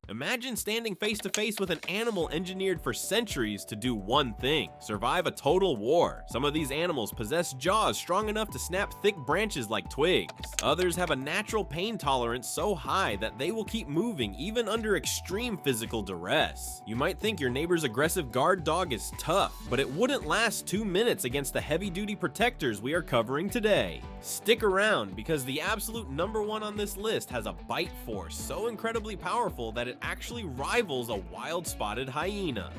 Imagine standing face to face with an animal engineered for centuries to do one thing: survive a total war. Some of these animals possess jaws strong enough to snap thick branches like twigs. Others have a natural pain tolerance so high that they will keep moving even under extreme physical duress. You might think your neighbor's aggressive guard dog is tough, but it wouldn't last 2 minutes against the heavy-duty protectors we are covering today. Stick around, because the absolute number one on this list has a bite force so incredibly powerful that it actually rivals a wild-spotted hyena.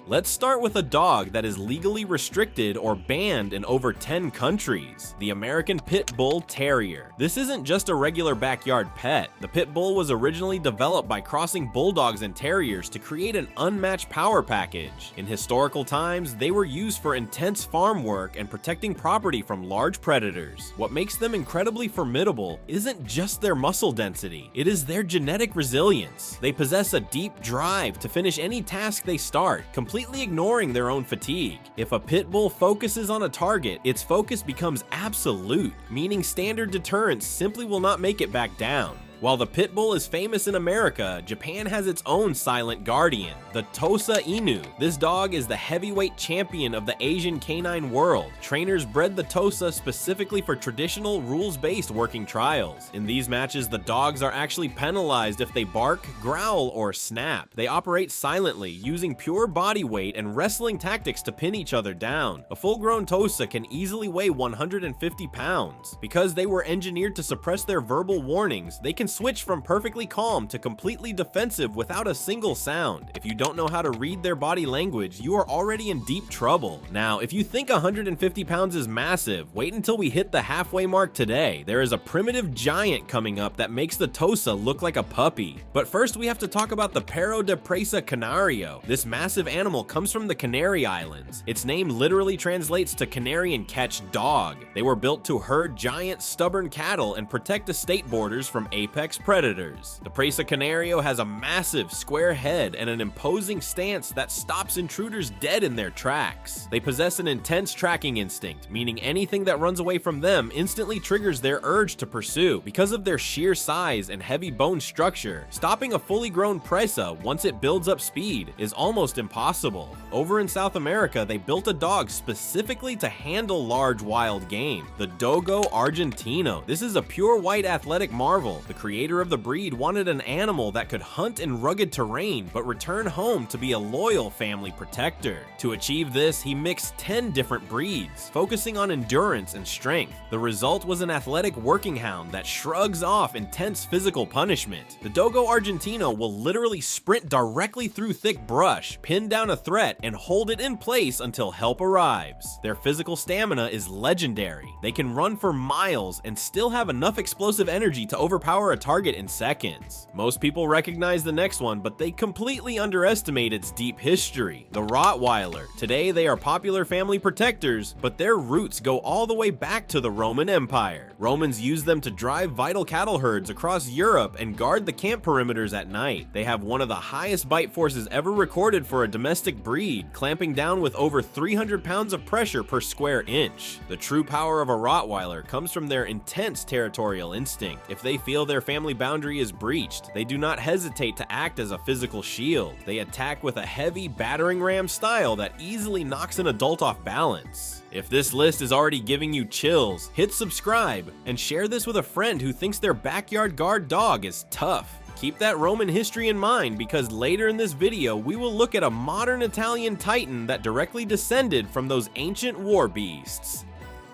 Let's start with a dog that is legally restricted or banned in over 10 countries, the American Pit Bull Terrier. This isn't just a regular backyard pet. The Pit Bull was originally developed by crossing bulldogs and terriers to create an unmatched power package. In historical times, they were used for intense farm work and protecting property from large predators. What makes them incredibly formidable isn't just their muscle density, it is their genetic resilience. They possess a deep drive to finish any task they start, completely ignoring their own fatigue. If a pit bull focuses on a target, its focus becomes absolute, meaning standard deterrence simply will not make it back down. While the pit bull is famous in America, Japan has its own silent guardian, the Tosa Inu. This dog is the heavyweight champion of the Asian canine world. Trainers bred the Tosa specifically for traditional, rules-based working trials. In these matches, the dogs are actually penalized if they bark, growl, or snap. They operate silently, using pure body weight and wrestling tactics to pin each other down. A full-grown Tosa can easily weigh 150 pounds. Because they were engineered to suppress their verbal warnings, they can switch from perfectly calm to completely defensive without a single sound. If you don't know how to read their body language, you are already in deep trouble. Now, if you think 150 pounds is massive, wait until we hit the halfway mark today. There is a primitive giant coming up that makes the Tosa look like a puppy. But first, we have to talk about the Perro de Presa Canario. This massive animal comes from the Canary Islands. Its name literally translates to canary and catch dog. They were built to herd giant, stubborn cattle and protect the state borders from apex predators. The Presa Canario has a massive square head and an imposing stance that stops intruders dead in their tracks. They possess an intense tracking instinct, meaning anything that runs away from them instantly triggers their urge to pursue. Because of their sheer size and heavy bone structure, stopping a fully grown Presa once it builds up speed is almost impossible. Over in South America, they built a dog specifically to handle large wild game, the Dogo Argentino. This is a pure white athletic marvel. The creator of the breed wanted an animal that could hunt in rugged terrain but return home to be a loyal family protector. To achieve this, he mixed 10 different breeds, focusing on endurance and strength. The result was an athletic working hound that shrugs off intense physical punishment. The Dogo Argentino will literally sprint directly through thick brush, pin down a threat, and hold it in place until help arrives. Their physical stamina is legendary. They can run for miles and still have enough explosive energy to overpower a target in seconds. Most people recognize the next one, but they completely underestimate its deep history. The Rottweiler. Today they are popular family protectors, but their roots go all the way back to the Roman Empire. Romans used them to drive vital cattle herds across Europe and guard the camp perimeters at night. They have one of the highest bite forces ever recorded for a domestic breed, clamping down with over 300 pounds of pressure per square inch. The true power of a Rottweiler comes from their intense territorial instinct. If they feel their family boundary is breached, they do not hesitate to act as a physical shield. They attack with a heavy battering ram style that easily knocks an adult off balance. If this list is already giving you chills, hit subscribe and share this with a friend who thinks their backyard guard dog is tough. Keep that Roman history in mind, because later in this video we will look at a modern Italian titan that directly descended from those ancient war beasts.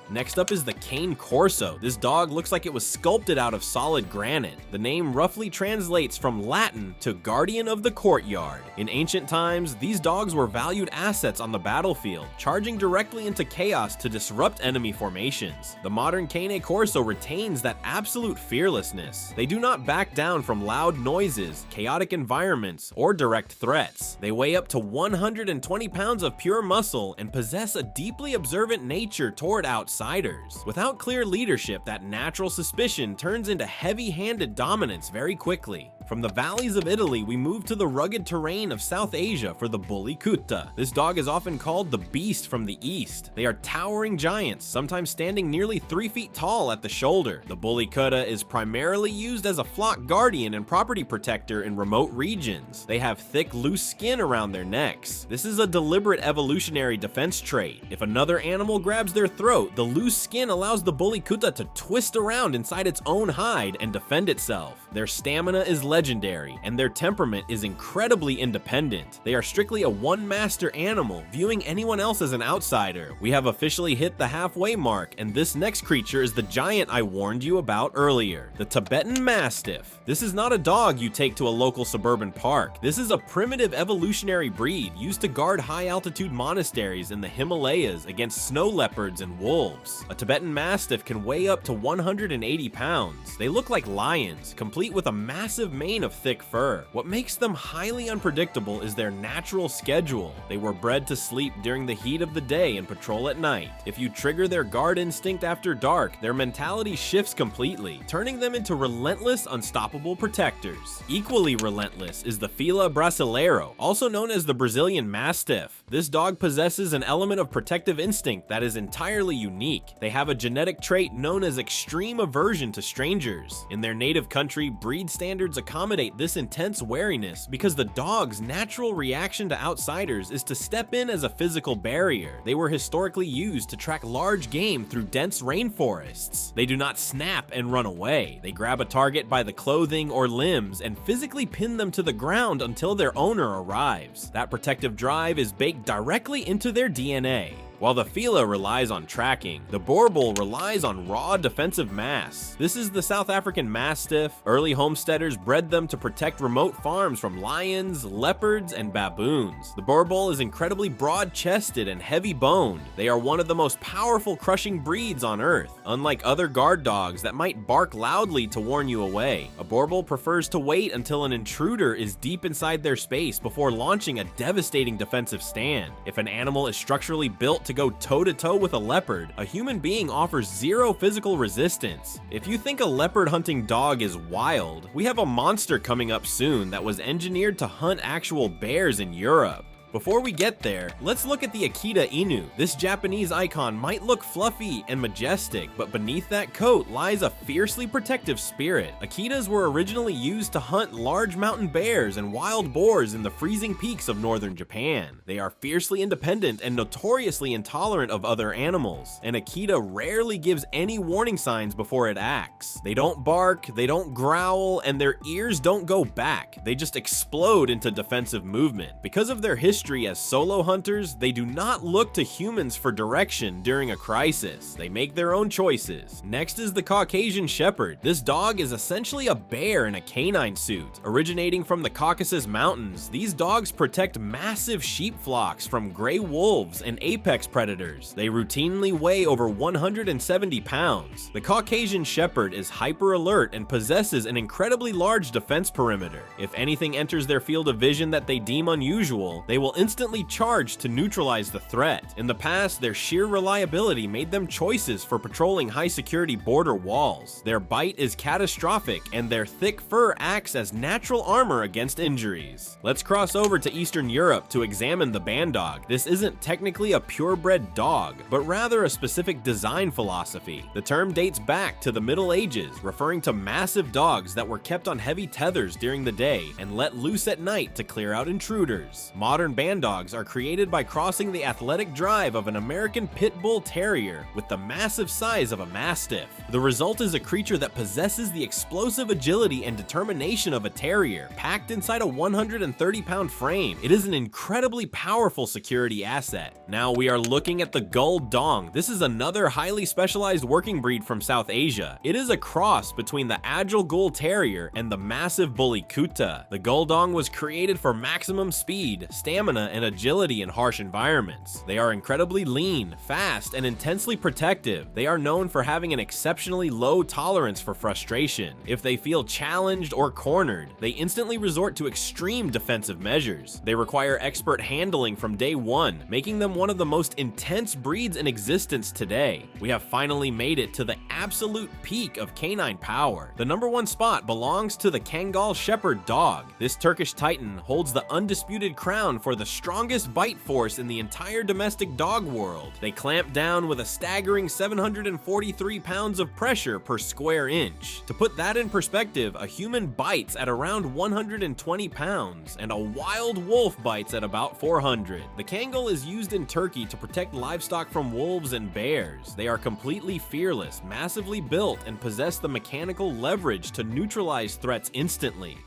Next up is the Cane Corso. This dog looks like it was sculpted out of solid granite. The name roughly translates from Latin to guardian of the courtyard. In ancient times, these dogs were valued assets on the battlefield, charging directly into chaos to disrupt enemy formations. The modern Cane Corso retains that absolute fearlessness. They do not back down from loud noises, chaotic environments, or direct threats. They weigh up to 120 pounds of pure muscle and possess a deeply observant nature toward outsiders. outsiders. Without clear leadership, that natural suspicion turns into heavy-handed dominance very quickly. From the valleys of Italy, we move to the rugged terrain of South Asia for the bully Kutta. This dog is often called the beast from the east. They are towering giants, sometimes standing nearly 3 feet tall at the shoulder. The bully Kutta is primarily used as a flock guardian and property protector in remote regions. They have thick, loose skin around their necks. This is a deliberate evolutionary defense trait. If another animal grabs their throat, the loose skin allows the bully Kutta to twist around inside its own hide and defend itself. Their stamina is legendary, and their temperament is incredibly independent. They are strictly a one-master animal, viewing anyone else as an outsider. We have officially hit the halfway mark, and this next creature is the giant I warned you about earlier, the Tibetan Mastiff. This is not a dog you take to a local suburban park. This is a primitive evolutionary breed used to guard high-altitude monasteries in the Himalayas against snow leopards and wolves. A Tibetan Mastiff can weigh up to 180 pounds. They look like lions, complete with a massive mane of thick fur. What makes them highly unpredictable is their natural schedule. They were bred to sleep during the heat of the day and patrol at night. If you trigger their guard instinct after dark, their mentality shifts completely, turning them into relentless, unstoppable protectors. Equally relentless is the Fila Brasileiro, also known as the Brazilian Mastiff. This dog possesses an element of protective instinct that is entirely unique. They have a genetic trait known as extreme aversion to strangers. In their native country, breed standards accommodate this intense wariness because the dog's natural reaction to outsiders is to step in as a physical barrier. They were historically used to track large game through dense rainforests. They do not snap and run away. They grab a target by the clothing or limbs and physically pin them to the ground until their owner arrives. That protective drive is baked directly into their DNA. While the Fila relies on tracking, the Boerboel relies on raw defensive mass. This is the South African Mastiff. Early homesteaders bred them to protect remote farms from lions, leopards, and baboons. The Boerboel is incredibly broad-chested and heavy-boned. They are one of the most powerful crushing breeds on Earth. Unlike other guard dogs that might bark loudly to warn you away, a Boerboel prefers to wait until an intruder is deep inside their space before launching a devastating defensive stand. If an animal is structurally built to go toe-to-toe with a leopard, a human being offers zero physical resistance. If you think a leopard hunting dog is wild, we have a monster coming up soon that was engineered to hunt actual bears in Europe. Before we get there, let's look at the Akita Inu. This Japanese icon might look fluffy and majestic, but beneath that coat lies a fiercely protective spirit. Akitas were originally used to hunt large mountain bears and wild boars in the freezing peaks of northern Japan. They are fiercely independent and notoriously intolerant of other animals. An Akita rarely gives any warning signs before it acts. They don't bark, they don't growl, and their ears don't go back. They just explode into defensive movement. Because of their history as solo hunters, they do not look to humans for direction during a crisis. They make their own choices. Next is the Caucasian Shepherd. This dog is essentially a bear in a canine suit. Originating from the Caucasus Mountains, these dogs protect massive sheep flocks from gray wolves and apex predators. They routinely weigh over 170 pounds. The Caucasian Shepherd is hyper alert and possesses an incredibly large defense perimeter. If anything enters their field of vision that they deem unusual, they will instantly charge to neutralize the threat. In the past, their sheer reliability made them choices for patrolling high-security border walls. Their bite is catastrophic, and their thick fur acts as natural armor against injuries. Let's cross over to Eastern Europe to examine the Bandog. This isn't technically a purebred dog, but rather a specific design philosophy. The term dates back to the Middle Ages, referring to massive dogs that were kept on heavy tethers during the day and let loose at night to clear out intruders. Modern Bandogs are created by crossing the athletic drive of an American Pit Bull Terrier with the massive size of a Mastiff. The result is a creature that possesses the explosive agility and determination of a terrier, packed inside a 130-pound frame. It is an incredibly powerful security asset. Now we are looking at the Gull Dong. This is another highly specialized working breed from South Asia. It is a cross between the agile Bull Terrier and the massive bully Kutta. The Gull Dong was created for maximum speed, stamina, stamina and agility in harsh environments. They are incredibly lean, fast, and intensely protective. They are known for having an exceptionally low tolerance for frustration. If they feel challenged or cornered, they instantly resort to extreme defensive measures. They require expert handling from day one, making them one of the most intense breeds in existence today. We have finally made it to the absolute peak of canine power. The #1 spot belongs to the Kangal Shepherd dog. This Turkish Titan holds the undisputed crown for the strongest bite force in the entire domestic dog world. They clamp down with a staggering 743 pounds of pressure per square inch. To put that in perspective, a human bites at around 120 pounds, and a wild wolf bites at about 400. The Kangal is used in Turkey to protect livestock from wolves and bears. They are completely fearless, massively built, and possess the mechanical leverage to neutralize threats instantly.